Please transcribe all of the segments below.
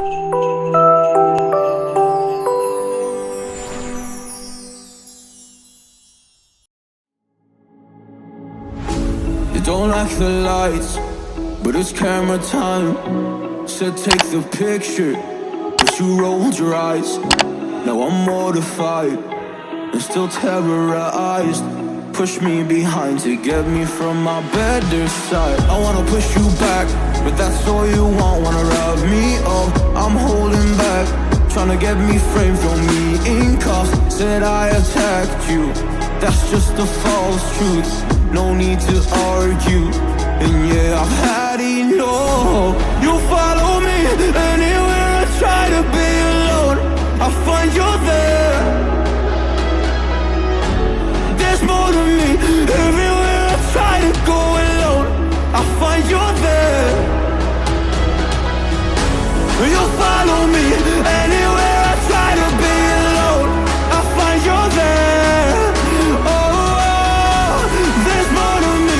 You don't like the lights, but it's camera time. Said take the picture, but you rolled your eyes. Now I'm mortified and still terrorized. Push me behind to get me from my better side. I wanna push you back, but that's all you want. Wanna rub me up, I'm holding back. Tryna get me framed, throw me in cuffs. Said I attacked you, that's just a false truth. No need to argue, and yeah, I've had enough. You follow me anywhere I try to be alone. I find you're there. There's more to me. Everywhere I try to go alone, I find you're there. You follow me anywhere I try to be alone, I find you're there. Oh, there's more to me.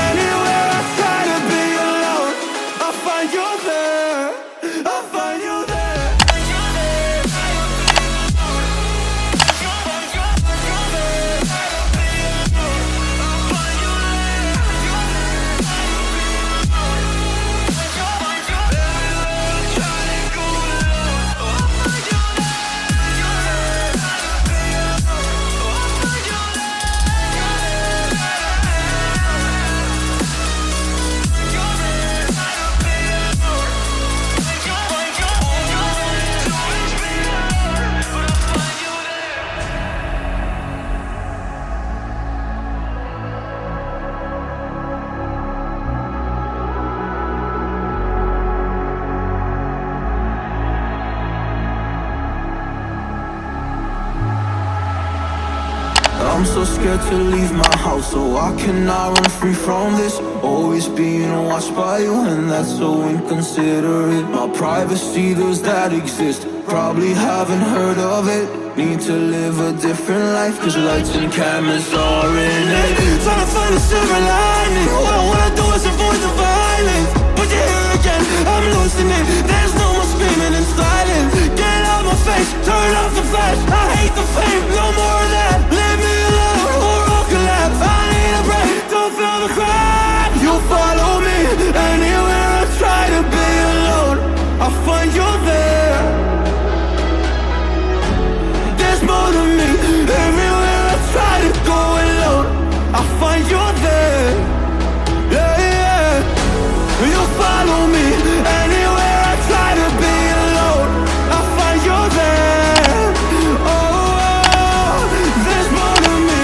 Anywhere I try to be alone, I find you're there. I find you there. I'm so scared to leave my house, so I cannot run free from this. Always being watched by you, and that's so inconsiderate. My privacy, does that exist? Probably haven't heard of it. Need to live a different life, cause lights and cameras are in it. Trying to find a silver lining. What I do is avoid the violence, but you're here again, I'm losing it. There's no more screaming and silence. Get out my face, turn off the flash. I hate the fame, no more of that. Leave me alone or I'll collapse. I need a break, don't feel the crack. You follow me anywhere I try to be alone, I find you're there. There's more to me. Everywhere I try to go alone, I find you're there. Yeah, yeah. You follow me anywhere I try to be alone, I find you're there. Oh, there's more to me.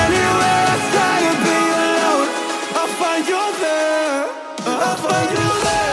Anywhere I try to be alone, I find you're there. I find you there.